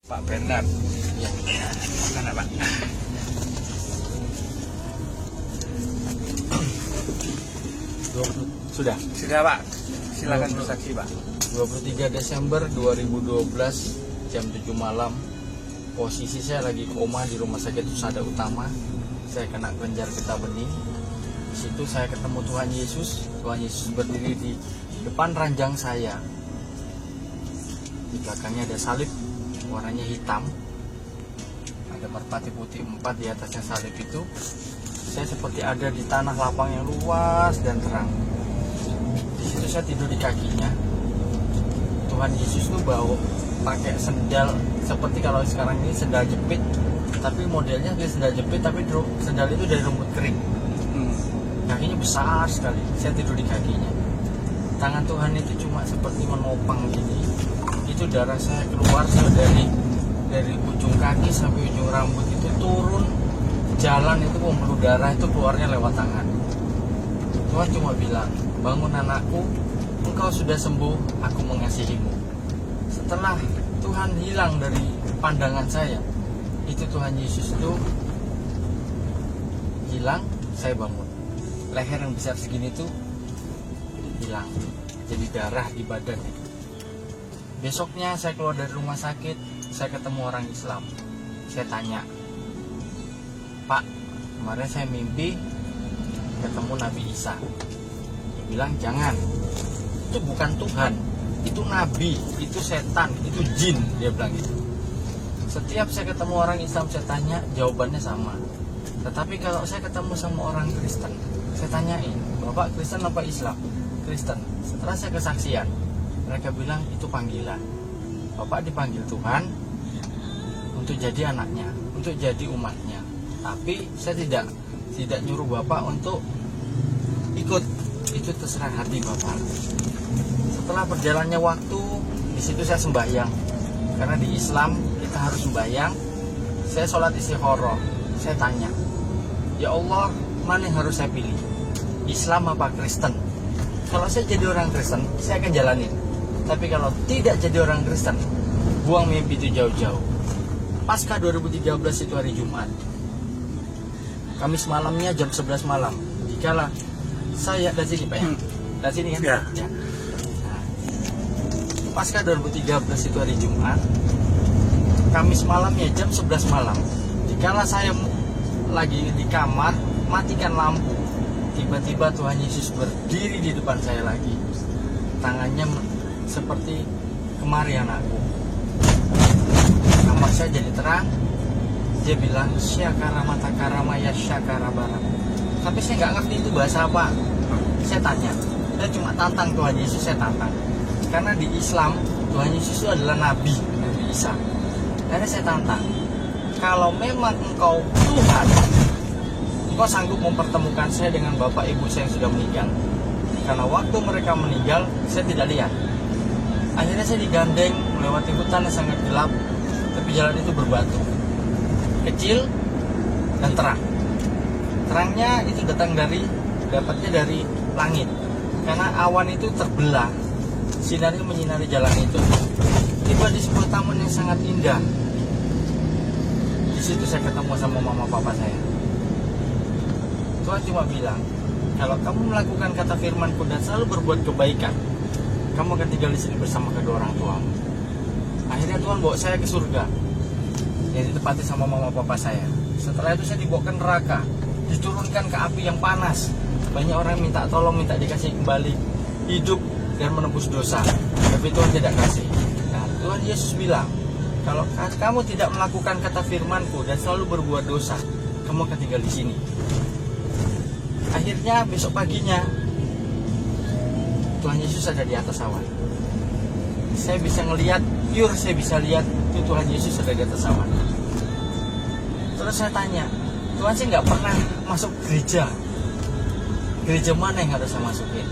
Pak Bernard. Ya, mana Pak? Sudah. Sudah Pak. Silakan bersaksi Pak. 23 Desember 2012 jam 7 malam. Posisi saya lagi koma di Rumah Sakit Husada Utama. Saya kena kelenjar getah bening. Di situ saya ketemu Tuhan Yesus. Tuhan Yesus berdiri di depan ranjang saya. Di belakangnya ada salib warnanya hitam. Ada merpati putih 4 di atasnya salib itu. Saya seperti ada di tanah lapang yang luas dan terang. Di situ saya tidur di kakinya. Tuhan Yesus tuh bawa pakai sendal seperti kalau sekarang ini sendal jepit, tapi modelnya dia sendal jepit tapi sendal itu dari rumput kering. Kakinya besar sekali. Saya tidur di kakinya. Tangan Tuhan itu cuma seperti menopang gini. Itu darah saya keluar dari ujung kaki sampai ujung rambut itu turun jalan itu pembuluh darah itu keluarnya lewat tangan. Tuhan cuma bilang, bangun anakku, engkau sudah sembuh, aku mengasihimu. Setelah Tuhan hilang dari pandangan saya, itu Tuhan Yesus itu hilang, saya bangun. Leher yang besar segini tuh hilang, jadi darah di badan itu. Besoknya saya keluar dari rumah sakit, saya ketemu orang Islam. Saya tanya, Pak, kemarin saya mimpi ketemu Nabi Isa. Dia bilang, jangan, itu bukan Tuhan, itu Nabi, itu setan, itu jin. Dia bilang gitu. Setiap saya ketemu orang Islam, saya tanya, jawabannya sama. Tetapi kalau saya ketemu sama orang Kristen, saya tanyain, Bapak Kristen apa Islam? Kristen. Setelah saya kesaksian, mereka bilang itu panggilan. Bapak dipanggil Tuhan untuk jadi anaknya, untuk jadi umatnya. Tapi saya tidak nyuruh Bapak untuk ikut. Itu terserah hati Bapak. Setelah berjalannya waktu, di situ saya sembahyang. Karena di Islam kita harus sembahyang. Saya sholat istikharah. Saya tanya, ya Allah, mana yang harus saya pilih? Islam apa Kristen? Kalau saya jadi orang Kristen, saya akan jalanin. Tapi kalau tidak jadi orang Kristen, buang mimpi itu jauh-jauh. Pasca 2013 itu hari Jumat. Kamis malamnya jam 11 malam. Dikala saya dari sini Pak ya? Dari sini kan? Ya. Ya. Nah, pasca 2013 itu hari Jumat. Kamis malamnya jam 11 malam. Dikala saya lagi di kamar, matikan lampu. Tiba-tiba Tuhan Yesus berdiri di depan saya lagi. Tangannya seperti kemari anakku. Nama saya jadi terang. Dia bilang syakara mata karama ya syakara barang. Tapi saya nggak ngerti itu bahasa apa. Saya tanya. Saya cuma tantang Tuhan Yesus, saya tantang. Karena di Islam Tuhan Yesus itu adalah Nabi Isa. Karena saya tantang. Kalau memang engkau Tuhan, engkau sanggup mempertemukan saya dengan bapak ibu saya yang sudah meninggal. Karena waktu mereka meninggal, saya tidak lihat. Akhirnya saya digandeng melewati hutan yang sangat gelap, tapi jalan itu berbatu, kecil dan terang. Terangnya itu dapatnya dari langit, karena awan itu terbelah, sinar itu menyinari jalan itu. Tiba di sebuah taman yang sangat indah. Di situ saya ketemu sama mama papa saya. Tuhan cuma bilang, kalau kamu melakukan kata firman-Ku dan selalu berbuat kebaikan, kamu akan tinggal di sini bersama kedua orang tuamu. Akhirnya Tuhan bawa saya ke surga, yang ditempati sama mama papa saya. Setelah itu saya dibawa ke neraka, diturunkan ke api yang panas. Banyak orang minta tolong, minta dikasih kembali hidup dan menebus dosa, tapi Tuhan tidak kasih. Nah, Tuhan Yesus bilang, kalau kamu tidak melakukan kata firman-Ku dan selalu berbuat dosa, kamu akan tinggal di sini. Akhirnya besok paginya Tuhan Yesus ada di atas awan. Saya bisa ngelihat, saya bisa lihat itu Tuhan Yesus ada di atas awan. Terus saya tanya, Tuhan, saya nggak pernah masuk gereja. Gereja mana yang harus saya masukin?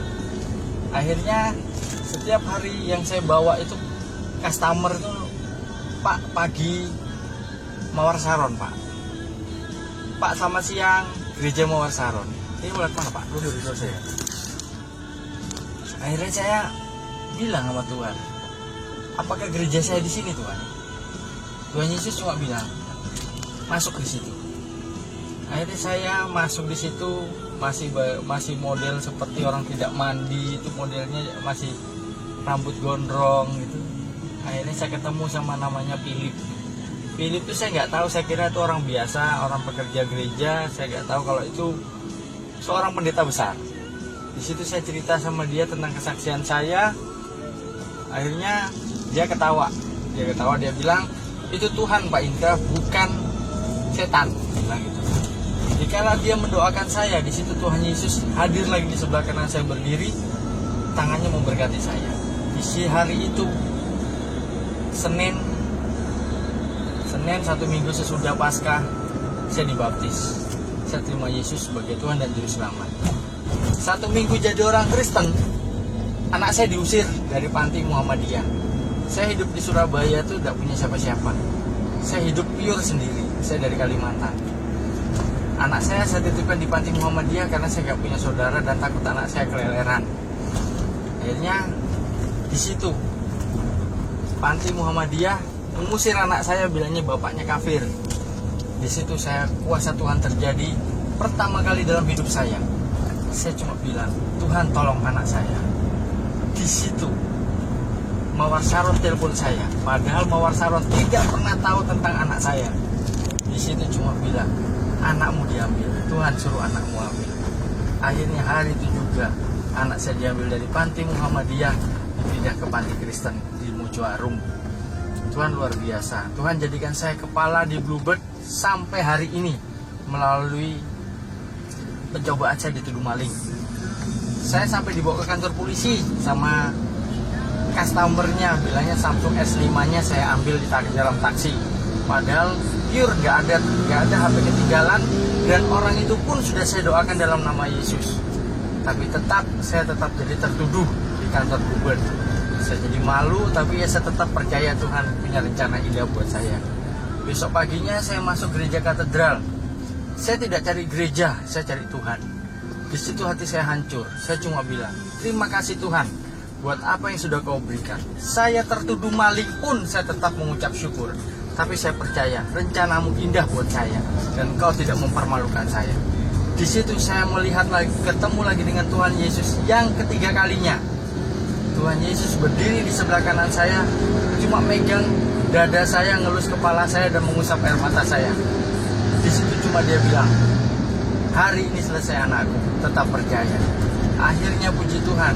Akhirnya setiap hari yang saya bawa itu customer itu, Pak, pagi Mawar Saron, Pak. Pak, sama siang gereja Mawar Saron. Ini mulai mana Pak? Dulu saya. Akhirnya saya bilang sama Tuhan, apakah gereja saya di sini Tuhan? Tuhan Yesus cuma bilang, masuk di situ. Akhirnya saya masuk di situ, masih model seperti orang tidak mandi, itu modelnya masih rambut gondrong gitu. Akhirnya saya ketemu sama namanya Philip. Philip itu saya nggak tahu, saya kira itu orang biasa, orang pekerja gereja. Saya nggak tahu kalau itu seorang pendeta besar. Di situ saya cerita sama dia tentang kesaksian saya. Akhirnya dia ketawa. Dia bilang, itu Tuhan Pak Indra, bukan setan. Bilang gitu. Dikala dia mendoakan saya, di situ Tuhan Yesus hadir lagi di sebelah kanan saya berdiri, tangannya memberkati saya. Di hari itu, Senin 1 minggu sesudah Paskah, saya dibaptis. Saya terima Yesus sebagai Tuhan dan Juru Selamat. 1 minggu jadi orang Kristen, anak saya diusir dari panti Muhammadiyah. Saya hidup di Surabaya itu tidak punya siapa-siapa. Saya hidup pure sendiri. Saya dari Kalimantan. Anak saya titipkan di panti Muhammadiyah karena saya nggak punya saudara dan takut anak saya keleleran. Akhirnya di situ panti Muhammadiyah mengusir anak saya, bilangnya bapaknya kafir. Di situ saya kuasa Tuhan terjadi pertama kali dalam hidup saya. Saya cuma bilang, Tuhan tolong anak saya. Di situ Mawar Sharon telepon saya, padahal Mawar Sharon tidak pernah tahu tentang anak saya. Di situ cuma bilang, anakmu diambil, Tuhan suruh anakmu ambil. Akhirnya hari itu juga anak saya diambil dari panti Muhammadiyah, pindah ke panti Kristen di Mojo Arum. Tuhan luar biasa. Tuhan jadikan saya kepala di Bluebird sampai hari ini melalui pencobaan saya dituduh maling. Saya sampai dibawa ke kantor polisi sama customernya, bilangnya Samsung S5-nya saya ambil di dalam taksi. Padahal pure, nggak ada HP ketinggalan, dan orang itu pun sudah saya doakan dalam nama Yesus. Tapi saya tetap jadi tertuduh di kantor Bluebird. Saya jadi malu, tapi ya saya tetap percaya Tuhan punya rencana indah buat saya. Besok paginya saya masuk gereja katedral. Saya tidak cari gereja, saya cari Tuhan. Di situ hati saya hancur. Saya cuma bilang, terima kasih Tuhan buat apa yang sudah kau berikan. Saya tertuduh maling pun saya tetap mengucap syukur. Tapi saya percaya rencanamu indah buat saya, dan kau tidak mempermalukan saya. Di situ saya melihat lagi, ketemu lagi dengan Tuhan Yesus yang ketiga kalinya. Tuhan Yesus berdiri di sebelah kanan saya, cuma megang dada saya, ngelus kepala saya, dan mengusap air mata saya. Di situ cuma dia bilang, hari ini selesai anakku, tetap percaya. Akhirnya puji Tuhan,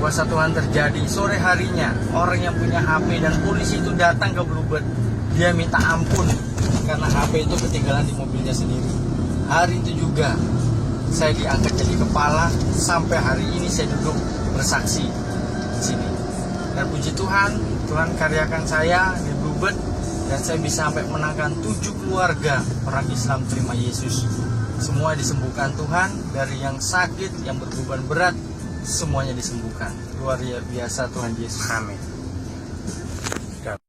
kuasa Tuhan terjadi. Sore harinya orang yang punya HP dan polisi itu datang ke Bluebird. Dia minta ampun karena HP itu ketinggalan di mobilnya sendiri. Hari itu juga saya diangkat jadi kepala. Sampai hari ini saya duduk bersaksi di sini. Dan puji Tuhan, Tuhan karyakan saya di Bluebird, dan saya bisa sampai menangkan 7 keluarga orang Islam terima Yesus. Semua disembuhkan Tuhan, dari yang sakit, yang berbeban berat, semuanya disembuhkan. Luar biasa Tuhan Yesus. Amin.